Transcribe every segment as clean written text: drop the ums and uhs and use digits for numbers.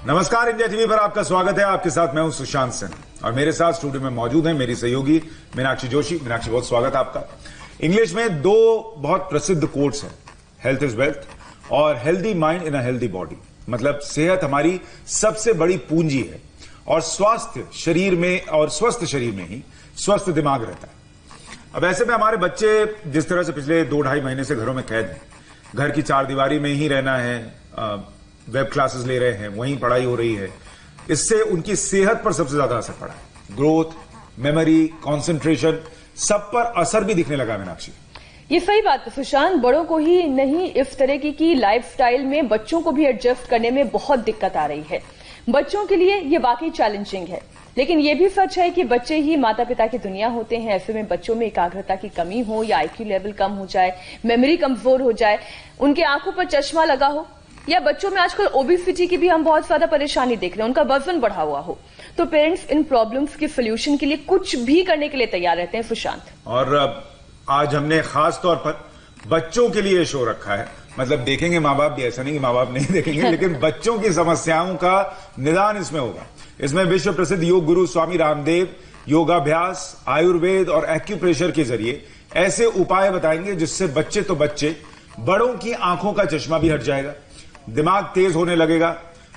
नमस्कार, India TV पर आपका स्वागत है। आपके साथ मैं हूं सुशांत सिंह और मेरे साथ स्टूडियो में मौजूद हैं मेरी सहयोगी मीनाक्षी जोशी। मीनाक्षी, बहुत स्वागत है आपका। इंग्लिश में दो बहुत प्रसिद्ध कोट्स हैं, हेल्थ इज वेल्थ और healthy mind in a healthy body. मतलब सेहत हमारी सबसे बड़ी पूंजी है और स्वास्थ्य शरीर में और स्वस्थ शरीर में ही स्वस्थ दिमाग रहता है। अब ऐसे में हमारे बच्चे जिस तरह से पिछले 2-2.5 महीने से घरों में कैद हैं, घर की चार दीवारी में ही रहना है, वेब क्लासेस ले रहे हैं, वहीं पढ़ाई हो रही है, इससे उनकी सेहत पर सबसे ज्यादा असर पड़ा है। ग्रोथ, मेमोरी, कंसंट्रेशन, सब पर असर भी दिखने लगा। मीनाक्षी, ये सही बात है सुशांत। बड़ों को ही नहीं, इस तरह की लाइफस्टाइल में बच्चों को भी एडजस्ट करने में बहुत दिक्कत आ रही है। बच्चों के लिए ये वाकई चैलेंजिंग है, लेकिन ये भी सच है कि बच्चे ही माता पिता की दुनिया होते हैं। ऐसे में बच्चों में एकाग्रता की कमी हो या आईक्यू लेवल कम हो जाए, मेमोरी कमजोर हो जाए, उनके आंखों पर चश्मा लगा हो, या बच्चों में आजकल ओबेसिटी की भी हम बहुत ज्यादा परेशानी देख रहे हैं, उनका वजन बढ़ा हुआ हो, तो पेरेंट्स इन प्रॉब्लम्स के सोल्यूशन के लिए कुछ भी करने के लिए तैयार रहते हैं सुशांत। और आज हमने खास तौर पर बच्चों के लिए शो रखा है। मतलब देखेंगे माँ बाप भी, ऐसा नहीं कि माँ बाप नहीं देखेंगे, लेकिन बच्चों की समस्याओं का निदान इसमें होगा। इसमें विश्व प्रसिद्ध योग गुरु स्वामी रामदेव योगाभ्यास, आयुर्वेद और एक्यूप्रेशर के जरिए ऐसे उपाय बताएंगे जिससे बच्चे तो बच्चे, बड़ों की आंखों का चश्मा भी हट जाएगा, दिमाग तेज होने लगेगा,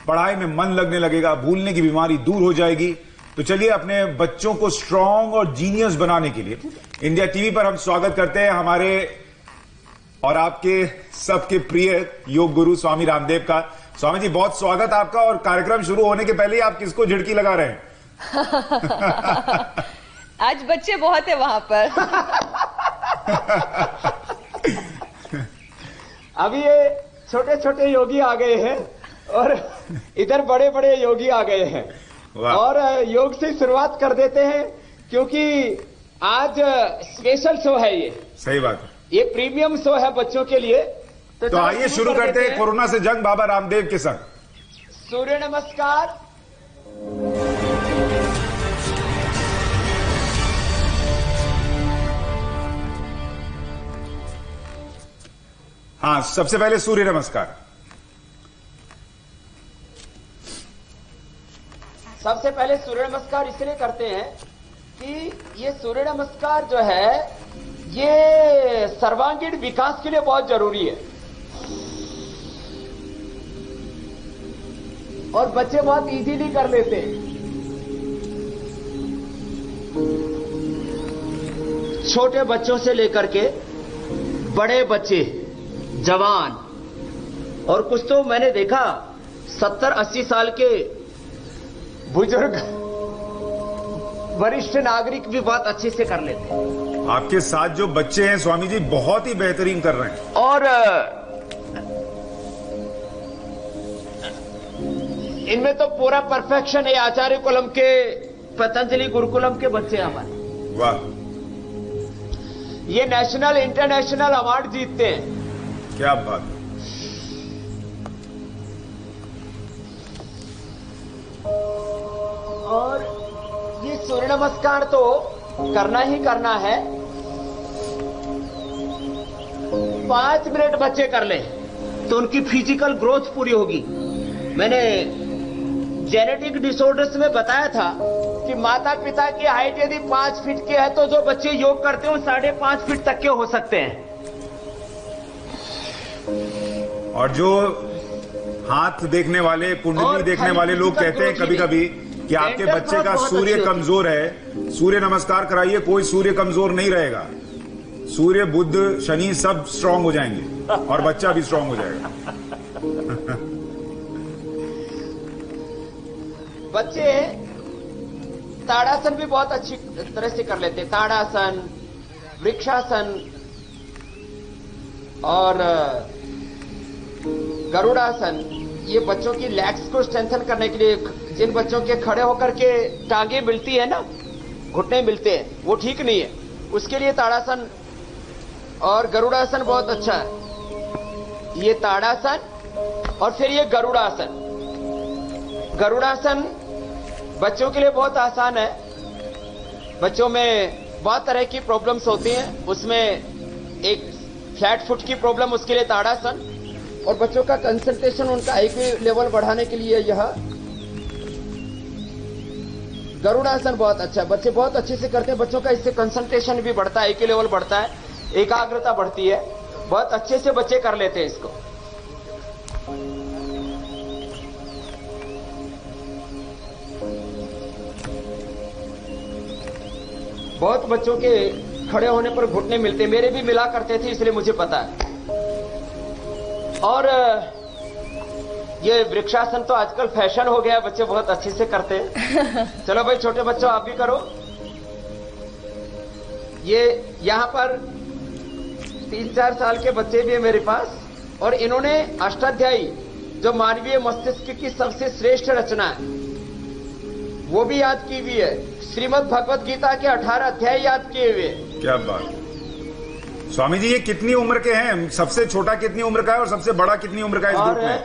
पढ़ाई में मन लगने लगेगा, भूलने की बीमारी दूर हो जाएगी। तो चलिए अपने बच्चों को स्ट्रांग और जीनियस बनाने के लिए इंडिया टीवी पर हम स्वागत करते हैं हमारे और आपके सबके प्रिय योग गुरु स्वामी रामदेव का। स्वामी जी, बहुत स्वागत आपका। और कार्यक्रम शुरू होने के पहले ही आप किसको झिड़की लगा रहे हैं? आज बच्चे बहुत है वहां पर। अभी ये छोटे छोटे योगी आ गए हैं और इधर बड़े बड़े योगी आ गए हैं और योग से शुरुआत कर देते हैं, क्योंकि आज स्पेशल शो है। ये सही बात है, ये प्रीमियम शो है बच्चों के लिए। तो आइए शुरू करते हैं कोरोना से जंग बाबा रामदेव के संग। सूर्य नमस्कार। हाँ, सबसे पहले सूर्य नमस्कार। सबसे पहले सूर्य नमस्कार इसलिए करते हैं कि ये सूर्य नमस्कार जो है ये सर्वांगीण विकास के लिए बहुत जरूरी है और बच्चे बहुत इजीली कर लेते हैं। छोटे बच्चों से लेकर के बड़े बच्चे, जवान और कुछ तो मैंने देखा 70-80 साल के बुजुर्ग, वरिष्ठ नागरिक भी बहुत अच्छे से कर लेते हैं। आपके साथ जो बच्चे हैं स्वामी जी, बहुत ही बेहतरीन कर रहे हैं। और इनमें तो पूरा परफेक्शन है। आचार्य कुलम के, पतंजलि गुरुकुलम के बच्चे हमारे। वाह, ये नेशनल इंटरनेशनल अवार्ड जीतते हैं। क्या बात है। और ये सूर्य नमस्कार तो करना ही करना है। 5 मिनट बच्चे कर ले तो उनकी फिजिकल ग्रोथ पूरी होगी। मैंने जेनेटिक डिसऑर्डर्स में बताया था कि माता पिता की हाइट यदि 5 फीट की है तो जो बच्चे योग करते हो 5.5 फीट तक के हो सकते हैं। और जो हाथ देखने वाले, कुंडली देखने वाले लोग कहते हैं कभी कभी कि आपके बच्चे का सूर्य कमजोर है, सूर्य नमस्कार कराइए, कोई सूर्य कमजोर नहीं रहेगा। सूर्य, बुध, शनि सब स्ट्रांग हो जाएंगे और बच्चा भी स्ट्रांग हो जाएगा। बच्चे ताड़ासन भी बहुत अच्छी तरह से कर लेते हैं। ताड़ासन, वृक्षासन और गरुड़ासन, ये बच्चों की लेग्स को स्ट्रेंथन करने के लिए। जिन बच्चों के खड़े होकर के टांगे मिलती है ना, घुटने मिलते हैं, वो ठीक नहीं है, उसके लिए ताड़ासन और गरुड़ासन बहुत अच्छा है। ये ताड़ासन और फिर ये गरुड़ासन। गरुड़ासन बच्चों के लिए बहुत आसान है। बच्चों में बहुत तरह की प्रॉब्लम्स होती हैं, उसमें एक फ्लैट फुट की प्रॉब्लम, उसके लिए ताड़ासन, और बच्चों का कंसंट्रेशन, उनका आईक्यू लेवल बढ़ाने के लिए यह गरुड़ासन बहुत अच्छा है, बच्चे बहुत अच्छे से करते हैं। बच्चों का इससे कंसंट्रेशन भी बढ़ता है, IQ लेवल बढ़ता है, एकाग्रता बढ़ती है, बहुत अच्छे से बच्चे कर लेते हैं इसको। बहुत बच्चों के खड़े होने पर घुटने मिलते, मेरे भी मिला करते थे, इसलिए मुझे पता है। और ये वृक्षासन तो आजकल फैशन हो गया है, बच्चे बहुत अच्छे से करते हैं। चलो भाई छोटे बच्चों आप भी करो। ये यहाँ पर 3-4 साल के बच्चे भी है मेरे पास, और इन्होंने अष्टाध्यायी जो मानवीय मस्तिष्क की सबसे श्रेष्ठ रचना है वो भी याद की हुई है। श्रीमद् भगवत गीता के 18 अध्याय याद किए हुए। क्या बात। स्वामी जी ये कितनी उम्र के हैं? सबसे छोटा कितनी उम्र का है और सबसे बड़ा कितनी उम्र का है इस ग्रुप में?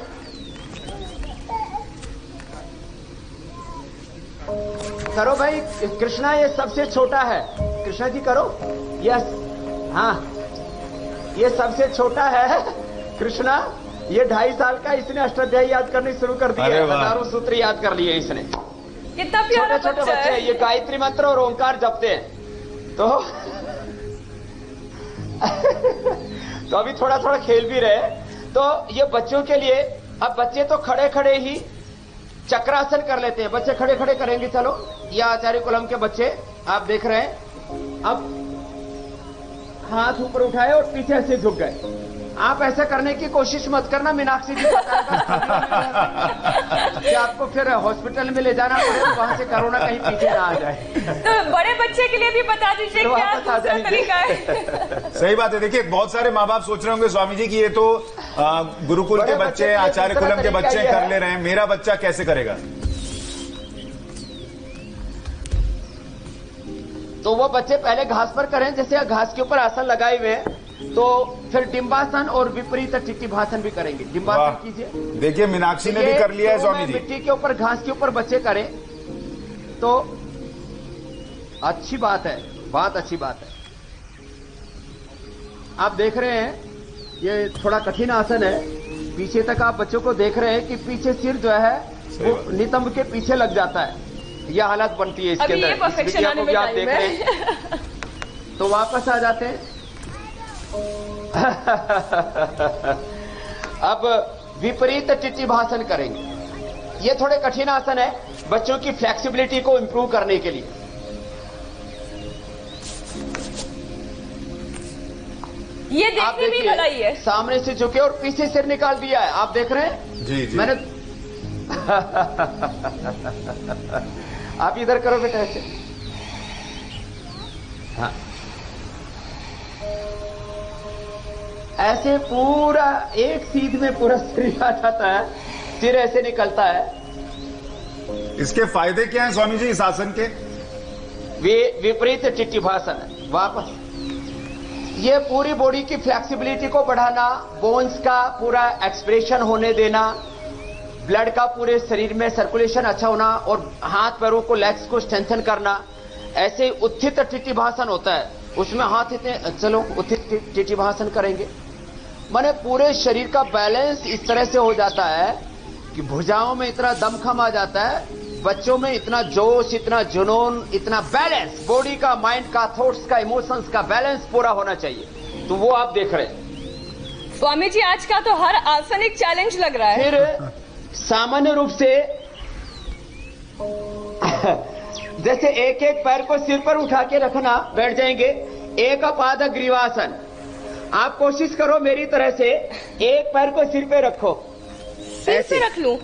करो भाई कृष्णा, ये सबसे छोटा है। कृष्णा जी करो। यस, हाँ ये सबसे छोटा है कृष्णा। ये 2.5 साल का, इसने अष्टाध्यायी याद करनी शुरू कर दी है, हजारों सूत्र याद कर लिए इसने। कितना प्यारा छोटे छोटे बच्चे ये गायत्री मंत्र और ओंकार जपते हैं। तो तो अभी थोड़ा थोड़ा खेल भी रहे। तो ये बच्चों के लिए, अब बच्चे तो खड़े खड़े ही चक्रासन कर लेते हैं। बच्चे खड़े खड़े करेंगे। चलो, ये आचार्य कुलम के बच्चे आप देख रहे हैं। अब हाथ ऊपर उठाए और पीछे से झुक गए। आप ऐसा करने की कोशिश मत करना, मीनाक्षी जी कि आपको फिर हॉस्पिटल में ले जाना पड़े, तो वहां से कोरोना कहीं पीछे ना आ जाए। तो बड़े बच्चे के लिए भी बता दीजिए तो क्या बता दूसरा तरीका है। सही बात है। देखिए बहुत सारे माँ बाप सोच रहे होंगे स्वामी जी कि ये तो गुरुकुल के बच्चे, आचार्य कुलम के बच्चे कर ले रहे हैं, मेरा बच्चा कैसे करेगा? तो वो बच्चे पहले घास पर करें, जैसे घास के ऊपर आसन लगाए हुए हैं, तो फिर डिम्बासन और विपरीत टिट्टिभासन भी करेंगे। डिम्बासन कीजिए। देखिए मीनाक्षी ने भी कर लिया है स्वामी जी। मिट्टी के ऊपर, घास के ऊपर बच्चे करें तो अच्छी बात है, बहुत अच्छी बात है। आप देख रहे हैं ये थोड़ा कठिन आसन है। पीछे तक आप बच्चों को देख रहे हैं कि पीछे सिर जो है वो नितंब के पीछे लग जाता है। यह हालत बनती है इसके अंदर। परफेक्शन आने में आप देख रहे हैं। तो वापस आ जाते हैं। अब विपरीत टिट्टिभासन करेंगे। ये थोड़े कठिन आसन है बच्चों की फ्लेक्सिबिलिटी को इंप्रूव करने के लिए। ये देखने में भलाई है। सामने से झुके और पीछे सिर निकाल दिया है। आप देख रहे हैं? जी जी। मैंने आप इधर करो बेटा ऐसे। हाँ, ऐसे पूरा एक सीध में पूरा सिर आ जाता है, सिर ऐसे निकलता है। इसके फायदे क्या हैं स्वामी जी इस आसन के? विपरीत टिट्टिभासन है। वापस ये पूरी बॉडी की फ्लेक्सिबिलिटी को बढ़ाना, बोन्स का पूरा एक्सप्रेशन होने देना, ब्लड का पूरे शरीर में सर्कुलेशन अच्छा होना, और हाथ पैरों को, लेग्स को स्ट्रेंथन करना। ऐसे उत्थित टिट्टिभासन होता है, उसमें हाथ इतने, चलो उत्थित टिट्टिभासन करेंगे। माने पूरे शरीर का बैलेंस इस तरह से हो जाता है कि भुजाओं में इतना दमखम आ जाता है, बच्चों में इतना जोश, इतना जुनून, इतना बैलेंस, बॉडी का, माइंड का, थॉट्स का, इमोशंस का बैलेंस पूरा होना चाहिए। तो वो आप देख रहे हैं। स्वामी जी आज का तो हर आसन एक चैलेंज लग रहा है। फिर सामान्य रूप से जैसे एक एक पैर को सिर पर उठा के रखना, बैठ जाएंगे। एक पाद ग्रीवासन। आप कोशिश करो मेरी तरह से, एक पैर को सिर पे रखो। सिर पे रख लूं?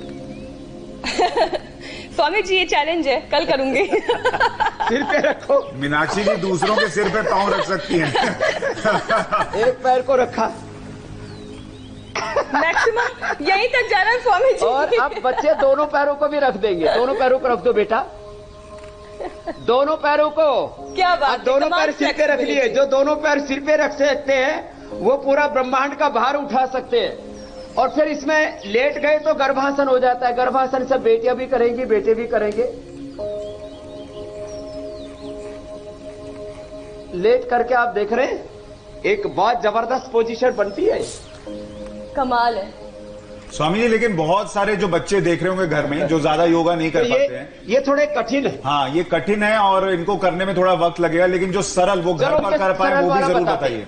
स्वामी जी ये चैलेंज है, कल करूंगी। सिर पे रखो। मीनाक्षी जी दूसरों के सिर पे पांव रख सकती हैं। एक पैर को रखा, मैक्सिमम यहीं तक जा रहा है स्वामी जी। और अब बच्चे दोनों पैरों को भी रख देंगे। दोनों पैरों को रख दो बेटा, दोनों पैरों को। क्या बात, दोनों पैर सिर पे रख लिए। जो दोनों पैर सिर पे रख सकते हैं वो पूरा ब्रह्मांड का भार उठा सकते हैं। और फिर इसमें लेट गए तो गर्भासन हो जाता है। गर्भासन सब बेटियां भी करेंगी, बेटे भी करेंगे। लेट करके आप देख रहे हैं एक बहुत जबरदस्त पोजीशन बनती है। कमाल है। स्वामी जी, लेकिन बहुत सारे जो बच्चे देख रहे होंगे घर में जो ज्यादा योगा नहीं कर पाते हैं, ये थोड़े कठिन है। हाँ, ये कठिन है और इनको करने में थोड़ा वक्त लगेगा, लेकिन जो सरल वो घर पर कर पाए वो भी जरूर बताइए।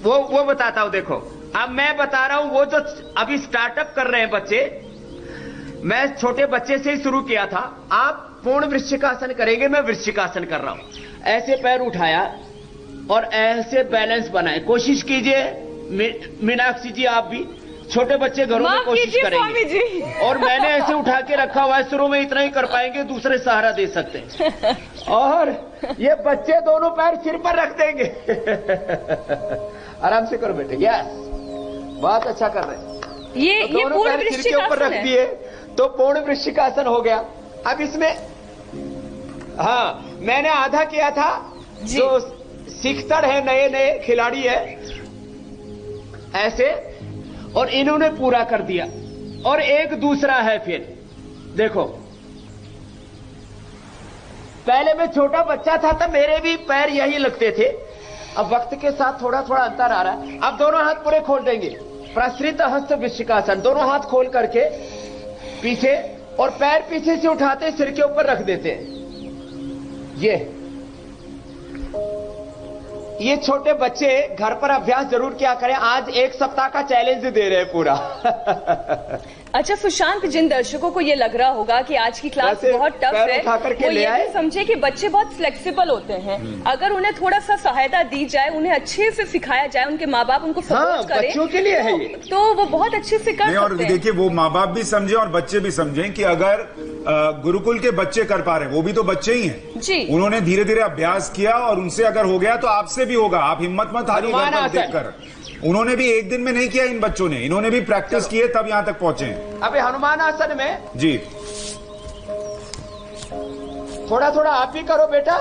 वो बताता हूं। देखो, अब मैं बता रहा हूं, वो जो अभी स्टार्टअप कर रहे हैं बच्चे, मैं छोटे बच्चे से ही शुरू किया था। आप पूर्ण वृश्चिकासन करेंगे, मैं वृश्चिकासन कर रहा हूं। ऐसे पैर उठाया और ऐसे बैलेंस बनाए। कोशिश कीजिए मीनाक्षी जी, आप भी छोटे बच्चे घरों में कोशिश करेंगे। और मैंने ऐसे उठा के रखा हुआ है, शुरू में इतना ही कर पाएंगे, दूसरे सहारा दे सकते हैं। और ये बच्चे दोनों पैर सिर पर रख देंगे। आराम से करो बेटे। यस, बहुत अच्छा कर रहे हैं। ये दोनों पैर सिर के ऊपर रख दिए तो पूर्ण वृश्चिकासन हो गया। अब इसमें हाँ, मैंने आधा किया था। जो सीखतर है, नए नए खिलाड़ी है, ऐसे, और इन्होंने पूरा कर दिया। और एक दूसरा है, फिर देखो, पहले मैं छोटा बच्चा था तब मेरे भी पैर यही लगते थे। अब वक्त के साथ थोड़ा थोड़ा अंतर आ रहा है। अब दोनों हाथ पूरे खोल देंगे, प्रसृत हस्त वृश्चिकासन। दोनों हाथ खोल करके पीछे, और पैर पीछे से उठाते सिर के ऊपर रख देते हैं। ये छोटे बच्चे घर पर अभ्यास जरूर किया करें। आज एक सप्ताह का चैलेंज दे रहे हैं पूरा। अच्छा सुशांत, जिन दर्शकों को ये लग रहा होगा कि आज की क्लास बहुत टफ है, वो ये भी समझे कि बच्चे बहुत फ्लेक्सिबल होते हैं। अगर उन्हें थोड़ा सा सहायता दी जाए, उन्हें अच्छे से सिखाया जाए, उनके माँ बाप उनको सपोर्ट करें, बच्चों के लिए है ये, तो वो बहुत अच्छे से कर सकते हैं। और देखिए, वो माँ बाप भी समझे और बच्चे भी समझें कि अगर गुरुकुल के बच्चे कर पा रहे हैं, वो भी तो बच्चे ही हैं जी। उन्होंने धीरे धीरे अभ्यास किया और उनसे अगर हो गया तो आपसे भी होगा। आप हिम्मत मत हारिए घर पर देखकर। उन्होंने भी एक दिन में नहीं किया, इन बच्चों ने, इन्होंने भी प्रैक्टिस की है तब यहां तक पहुंचे हैं। अभी हनुमान आसन में जी थोड़ा थोड़ा आप ही करो बेटा।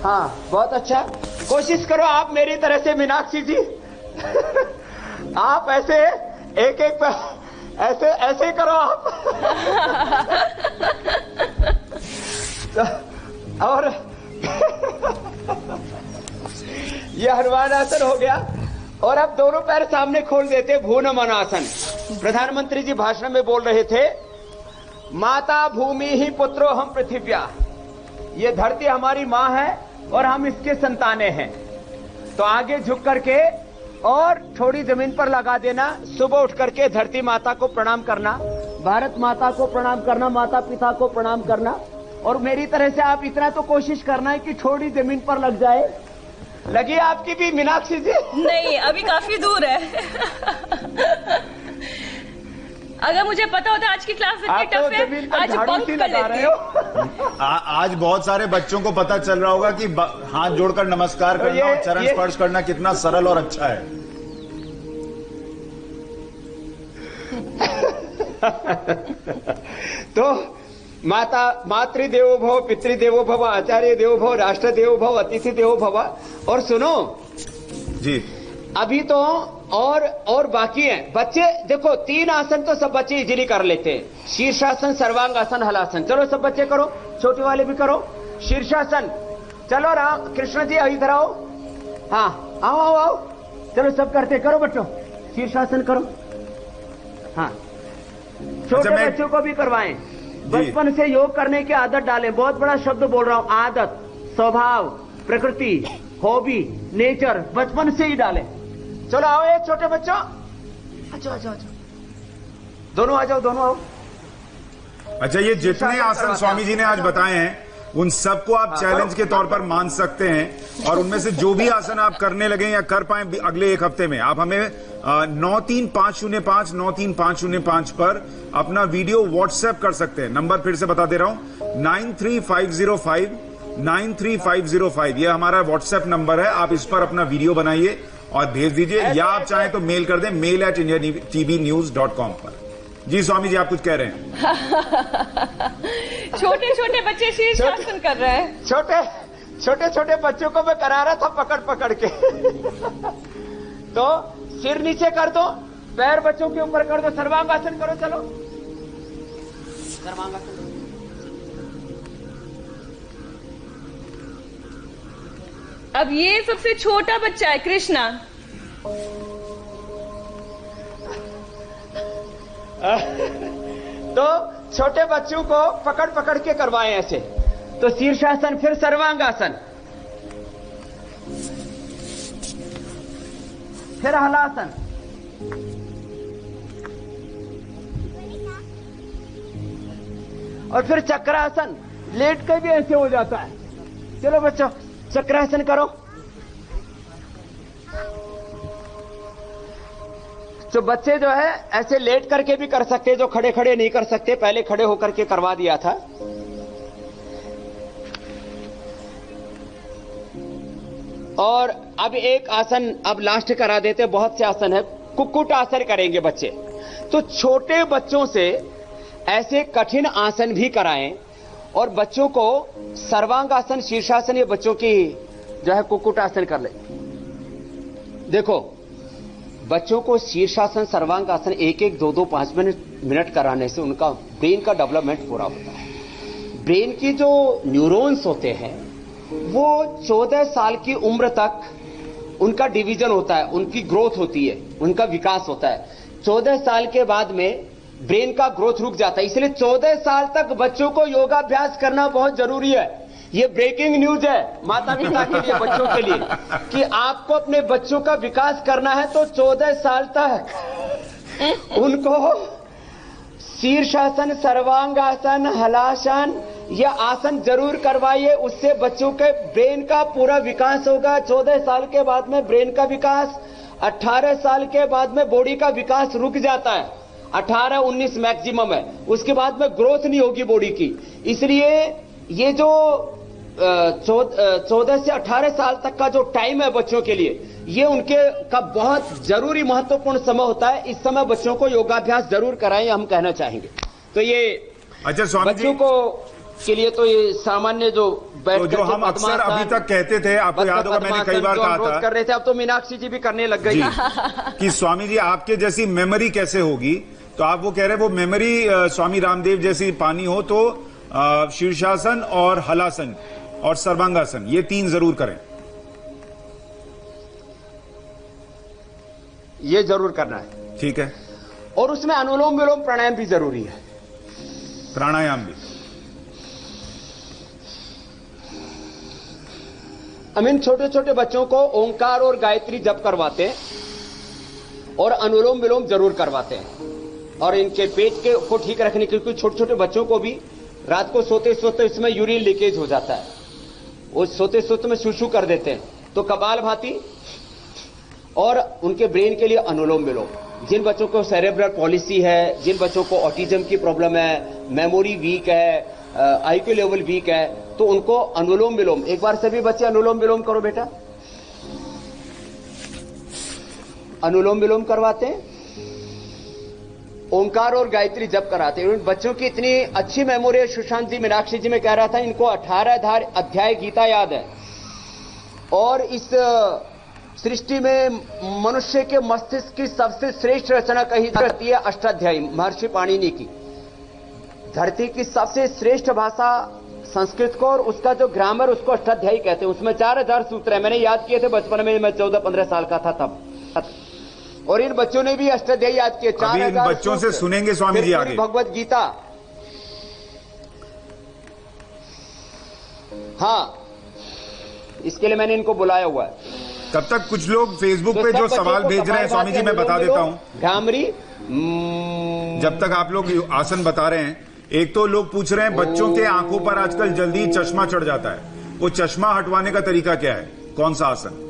हाँ, बहुत अच्छा। कोशिश करो आप मेरी तरह से मीनाक्षी जी। आप ऐसे एक एक ऐसे ऐसे करो आप। और ये हनुमान आसन हो गया। और अब दोनों पैर सामने खोल देते, भूनमन आसन। प्रधानमंत्री जी भाषण में बोल रहे थे, माता भूमि ही पुत्रो हम पृथिव्या। ये धरती हमारी माँ है और हम इसके संतानें हैं। तो आगे झुक करके और थोड़ी जमीन पर लगा देना। सुबह उठ करके धरती माता को प्रणाम करना, भारत माता को प्रणाम करना, माता पिता को प्रणाम करना। और मेरी तरह से आप इतना तो कोशिश करना है कि थोड़ी जमीन पर लग जाए। लगी आपकी भी मीनाक्षी जी? नहीं, अभी काफी दूर है। अगर मुझे पता होता आज की क्लास इतनी टफ है, आज बंक कर लेते। आज बहुत सारे बच्चों को पता चल रहा होगा कि हाथ जोड़कर नमस्कार करना और चरण स्पर्श करना कितना सरल और अच्छा है। तो मातृदेवो भव, पितृदेवो भव, आचार्य देवो भव, राष्ट्र देवो भव, अतिथि देवो भव। और सुनो जी, अभी तो और बाकी है बच्चे। देखो, 3 आसन तो सब बच्चे इजीली कर लेते हैं। शीर्षासन, सर्वांगासन, हलासन। चलो सब बच्चे करो, छोटे वाले भी करो। शीर्षासन, चलो राम कृष्ण जी इधर आओ। हाँ, आओ आओ आओ, चलो सब करते, करो बच्चों, शीर्षासन करो। हाँ, छोटे बच्चों को भी करवाएं। बचपन से योग करने की आदत डालें। बहुत बड़ा शब्द बोल रहा हूं, आदत, स्वभाव, प्रकृति, हॉबी, नेचर, बचपन से ही डालें। चलो आओ ये छोटे बच्चों, अच्छा अच्छा अच्छा, दोनों आ जाओ, दोनों आओ। अच्छा, ये जितने आसन स्वामी जी ने आज बताए हैं उन सबको आप चैलेंज के तौर पर मान सकते हैं। और उनमें से जो भी आसन आप करने लगे या कर पाए अगले एक हफ्ते में, आप हमें 93505 93505 पर अपना वीडियो व्हाट्सएप कर सकते हैं। नंबर फिर से बता दे रहा हूं, 93505 93505। ये हमारा व्हाट्सएप नंबर है। आप इस पर अपना वीडियो बनाइए और भेज दीजिए, या आप चाहें तो मेल कर दें mail@indiatvnews.com पर। जी स्वामी जी, आप कुछ कह रहे हैं। छोटे छोटे बच्चे शीर्षासन कर रहे हैं। छोटे छोटे बच्चों को मैं करा रहा था पकड़ पकड़ के। तो सिर नीचे कर दो, पैर बच्चों के ऊपर कर दो, सर्वांगासन करो। चलो सर्वांगासन। अब ये सबसे छोटा बच्चा है कृष्णा। तो छोटे बच्चों को पकड़ पकड़ के करवाएं ऐसे। तो शीर्षासन, फिर सर्वांगासन, फिर हलासन, और फिर चक्रासन। लेट के भी ऐसे हो जाता है। चलो बच्चों चक्रासन करो। तो बच्चे जो है ऐसे लेट करके भी कर सकते, जो खड़े खड़े नहीं कर सकते, पहले खड़े होकर के करवा दिया था। और अब एक आसन अब लास्ट करा देते, बहुत से आसन है। कुक्कुट आसन करेंगे बच्चे। तो छोटे बच्चों से ऐसे कठिन आसन भी कराएं और बच्चों को सर्वांगासन, शीर्षासन, ये बच्चों की जो है कुक्कुट आसन कर ले। देखो बच्चों को शीर्षासन, सर्वांगासन 1-1, 2-2, 5 मिनट कराने से उनका ब्रेन का डेवलपमेंट पूरा होता है। ब्रेन की जो न्यूरॉन्स होते हैं वो 14 साल की उम्र तक उनका डिवीजन होता है, उनकी ग्रोथ होती है, उनका विकास होता है। 14 साल के बाद में ब्रेन का ग्रोथ रुक जाता है। इसलिए 14 साल तक बच्चों को योगाभ्यास करना बहुत जरूरी है। ये ब्रेकिंग न्यूज है माता पिता के लिए, बच्चों के लिए, कि आपको अपने बच्चों का विकास करना है तो 14 साल तक उनको शीर्षासन, सर्वांगासन, हलासन, यह आसन जरूर करवाइए। उससे बच्चों के ब्रेन का पूरा विकास होगा। 14 साल के बाद में ब्रेन का विकास, 18 साल के बाद में बॉडी का विकास रुक जाता है। 18-19 मैक्सिमम है, उसके बाद में ग्रोथ नहीं होगी बॉडी की। इसलिए ये जो 14 से 18 साल तक का जो टाइम है बच्चों के लिए, ये उनके का बहुत जरूरी महत्वपूर्ण समय होता है। इस समय बच्चों को योगाभ्यास जरूर कराएं, हम कहना चाहेंगे। तो ये अच्छा स्वामी बच्चों को के लिए तो ये सामान्य जो बैठ तो जो हम अक्सर अभी तक कहते थे, आपको याद होगा मैंने कई बार कहा था, कर रहे थे, अब तो मीनाक्षी जी भी करने लग गई कि स्वामी जी आपके जैसी मेमोरी कैसे होगी। तो आप वो कह रहे हैं वो मेमोरी स्वामी रामदेव जैसी पानी हो तो शीर्षासन और हलासन और सर्वांगासन ये 3 जरूर करें। ये जरूर करना है, ठीक है। और उसमें अनुलोम विलोम प्राणायाम भी जरूरी है। प्राणायाम भी हम इन छोटे छोटे बच्चों को ओंकार और गायत्री जप करवाते हैं और अनुलोम विलोम जरूर करवाते हैं। और इनके पेट के को ठीक रखने के लिए छोटे छोटे बच्चों को भी रात को सोते सोते इसमें यूरिन लीकेज हो जाता है, वो सोते सोते में सुसु कर देते हैं। तो कपालभाति और उनके ब्रेन के लिए अनुलोम विलोम। जिन बच्चों को सेरेब्रल पॉलिसी है, जिन बच्चों को ऑटिज्म की प्रॉब्लम है, मेमोरी वीक है, आईक्यू लेवल वीक है, तो उनको अनुलोम विलोम। एक बार सभी बच्चे अनुलोम विलोम करो बेटा। अनुलोम विलोम करवाते हैं, ओंकार और गायत्री जप कराते हैं। बच्चों की इतनी अच्छी मेमोरी है, सुशांत जी, मीनाक्षी जी, मैं कह रहा था इनको 18 अध्याय गीता याद है। और इस सृष्टि में मनुष्य के मस्तिष्क की सबसे श्रेष्ठ रचना कही जाती है अष्टाध्यायी, महर्षि पाणिनि की। धरती की सबसे श्रेष्ठ भाषा संस्कृत को, और उसका जो ग्रामर उसको अष्टाध्यायी कहते हैं। उसमें 4000 सूत्र है, मैंने याद किए थे बचपन में, मैं 14-15 साल का था तब। और इन बच्चों ने भी अष्टाध्यायी याद किए। 4000 बच्चों से सुनेंगे स्वामी जी आगे भगवत गीता। हाँ, इसके लिए मैंने इनको बुलाया हुआ है। तब तक कुछ लोग फेसबुक पे जो सवाल भेज रहे हैं स्वामी जी मैं बता देता हूं। भ्रामरी, जब तक आप लोग आसन बता रहे हैं, एक तो लोग पूछ रहे हैं बच्चों के आंखों पर आजकल जल्दी चश्मा चढ़ जाता है, वो चश्मा हटवाने का तरीका क्या है, कौन सा आसन?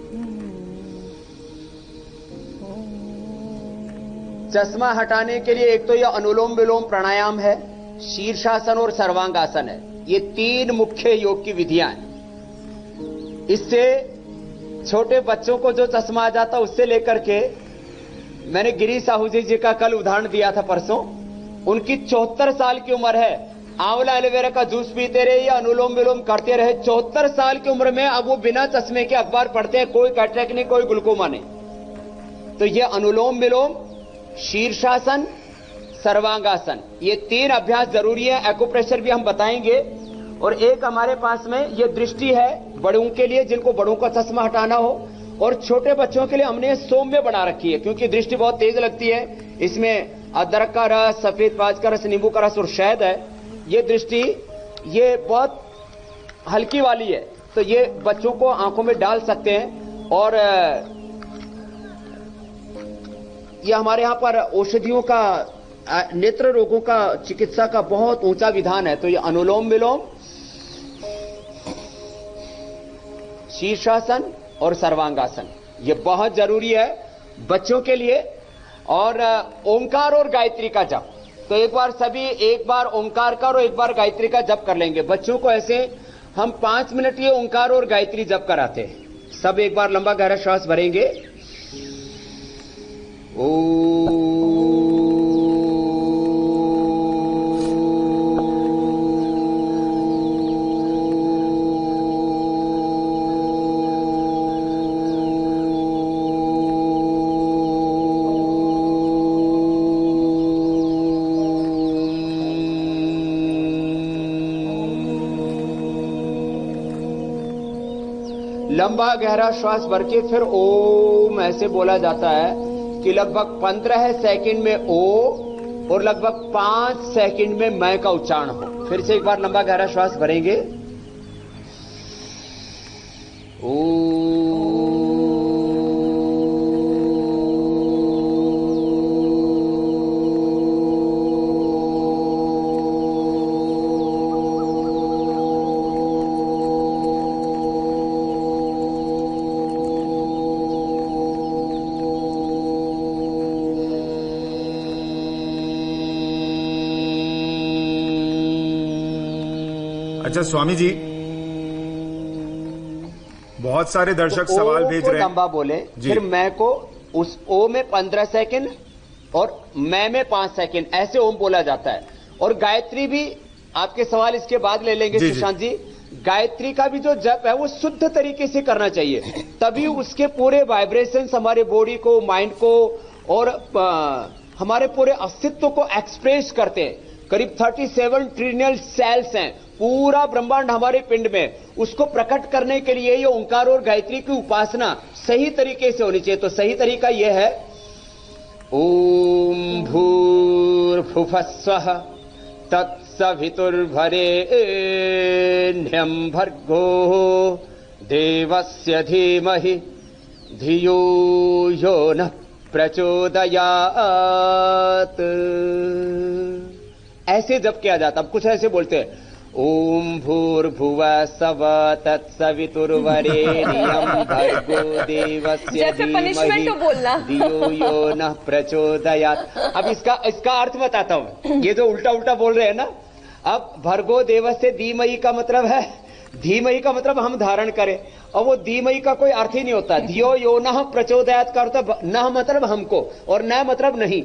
चश्मा हटाने के लिए एक तो यह अनुलोम विलोम प्राणायाम है, शीर्षासन और सर्वांगासन है। ये 3 मुख्य योग की विधियां हैं। इससे छोटे बच्चों को जो चश्मा आ जाता उससे लेकर के, मैंने गिरी साहू जी का कल उदाहरण दिया था परसों, उनकी 74 साल की उम्र है, आंवला एलोवेरा का जूस पीते रहे या अनुलोम विलोम करते रहे। 74 साल की उम्र में अब वो बिना चश्मे के अखबार पढ़ते हैं, कोई कैटरेक्ट नहीं, कोई ग्लूकोमा नहीं। तो ये अनुलोम विलोम, शीर्षासन, सर्वांगासन, ये 3 अभ्यास जरूरी है। एक्यूप्रेशर भी हम बताएंगे। और एक हमारे पास में ये दृष्टि है बड़ों के लिए, जिनको बड़ों का चश्मा हटाना हो, और छोटे बच्चों के लिए हमने सौम्य बना रखी है, क्योंकि दृष्टि बहुत तेज लगती है। इसमें अदरक का रस, सफेद प्याज का रस, नींबू का रस और शहद है। ये दृष्टि ये बहुत हल्की वाली है, तो ये बच्चों को आंखों में डाल सकते हैं। और ये हमारे यहां पर औषधियों का, नेत्र रोगों का चिकित्सा का बहुत ऊंचा विधान है। तो ये अनुलोम विलोम, शीर्षासन और सर्वांगासन ये बहुत जरूरी है बच्चों के लिए। और ओंकार और गायत्री का जप, तो एक बार ओंकार का और एक बार गायत्री का जप कर लेंगे। बच्चों को ऐसे हम 5 मिनट ये ओंकार और गायत्री जप कराते हैं। सब एक बार लंबा गहरा श्वास भरेंगे। लंबा गहरा श्वास भर के फिर ओम ऐसे बोला जाता है कि लगभग 15 सेकंड में ओ और लगभग 5 सेकंड में मैं का उच्चारण हो। फिर से एक बार लंबा गहरा श्वास भरेंगे। ओ अच्छा स्वामी जी, बहुत सारे दर्शक सवाल भेज रहे हैं। लंबा बोले, फिर मैं को उस ओ में 15 सेकंड और मैं में 5 सेकंड ऐसे ओम बोला जाता है। और गायत्री भी आपके सवाल इसके बाद ले लेंगे सुशांत जी। गायत्री का भी जो जप है वो शुद्ध तरीके से करना चाहिए, तभी उसके पूरे वाइब्रेशंस हमारे बॉडी को, माइंड को और हमारे पूरे अस्तित्व को एक्सप्रेस करते हैं। करीब 37 ट्रिलियन सेल्स हैं पूरा ब्रह्मांड हमारे पिंड में, उसको प्रकट करने के लिए ये ओंकार और गायत्री की उपासना सही तरीके से होनी चाहिए। तो सही तरीका यह है, ओम भूर्भुवस्वः तत्सवितुर्वरेण्यं भर्गो देवस्य धीमहि धियो यो नः प्रचोदयात्। ऐसे जब किया जाता, अब कुछ ऐसे बोलते हैं, ओम भूर्भुवः स्वः तत्सवितुर्वरेण्यं भर्गो देवस्य धीमहि धियो यो नः प्रचोदयात्। अब इसका अर्थ बताता हूं। ये जो उल्टा उल्टा बोल रहे हैं ना, अब भर्गो देवस्य धीमहि का मतलब है, धीमहि का मतलब हम धारण करें, और वो धीमहि का कोई अर्थ ही नहीं होता। धियो यो नः प्रचोदयात् का अर्थ, नः मतलब हमको और न मतलब नहीं।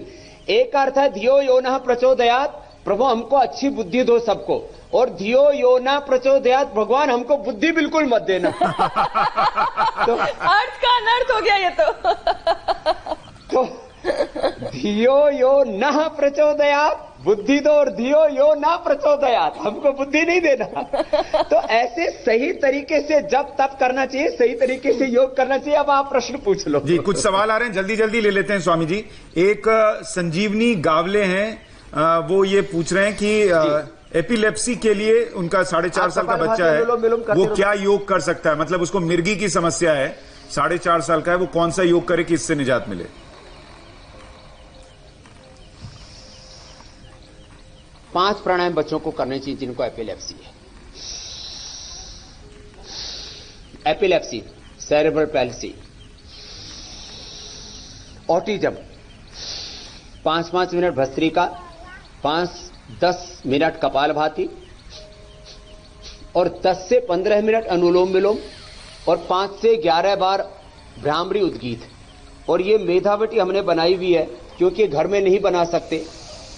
एक अर्थ है धियो यो नः प्रचोदयात्, प्रभु हमको अच्छी बुद्धि दो सबको, और धियो यो न प्रचोदयात्, भगवान हमको बुद्धि बिल्कुल मत देना। तो अर्थ का अनर्थ हो गया ये तो धियो यो न प्रचोदयात्, बुद्धि दो, और धियो यो न प्रचोदयात्, हमको बुद्धि नहीं देना। तो ऐसे सही तरीके से जब तब करना चाहिए, सही तरीके से योग करना चाहिए। अब आप प्रश्न पूछ लो जी। कुछ सवाल आ रहे हैं, जल्दी जल्दी ले लेते हैं स्वामी जी। एक संजीवनी गावले हैं, वो ये पूछ रहे हैं कि एपिलेप्सी के लिए उनका 4.5 साल का बच्चा है, वो क्या योग कर सकता है? मतलब उसको मिर्गी की समस्या है, 4.5 साल का है, वो कौन सा योग करे कि इससे निजात मिले? 5 प्राणायाम बच्चों को करने चाहिए जिनको एपिलेप्सी है। Epilepsy, cerebral palsy, autism, 5-5 minute bhastrika, 5-10 minute kapalbhati और 10 से 15 मिनट अनुलोम विलोम और 5 से 11 बार भ्रामरी उद्गीत। और ये मेधावटी हमने बनाई हुई है, क्योंकि घर में नहीं बना सकते,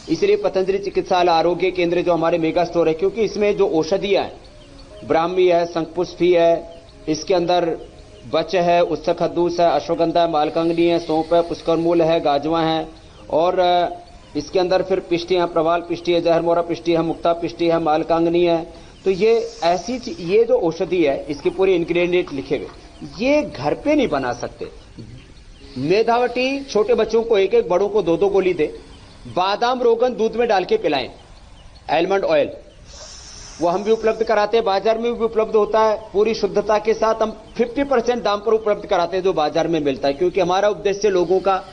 इसलिए पतंजलि चिकित्सालय आरोग्य केंद्र जो हमारे मेगा स्टोर है, क्योंकि इसमें जो औषधियां हैं, ब्राह्मी है, शंखपुष्पी है, इसके अंदर बच है, उत्सखद्दूस है, अश्वगंधा है, मालकंगनी है, सौंफ है, पुष्करमूल है, गाजवा है, और इसके अंदर फिर पिष्टी है, प्रवाल पिष्टी है, जहरमोरा पिष्टी है, मुक्ता पिष्टी है, मालकांगनी है। तो ये ऐसी ये जो औषधि है, इसके पूरे इंग्रेडिएंट लिखे हुए, ये घर पे नहीं बना सकते। मेधावटी छोटे बच्चों को एक एक, बड़ों को दो दो गोली दे। बादाम रोगन दूध में डाल के पिलाएं। आलमंड ऑयल वो हम भी उपलब्ध कराते हैं, बाजार में भी उपलब्ध होता है पूरी शुद्धता के साथ। हम 50% दाम पर उपलब्ध कराते हैं जो बाजार में मिलता है, क्योंकि हमारा उद्देश्य लोगों का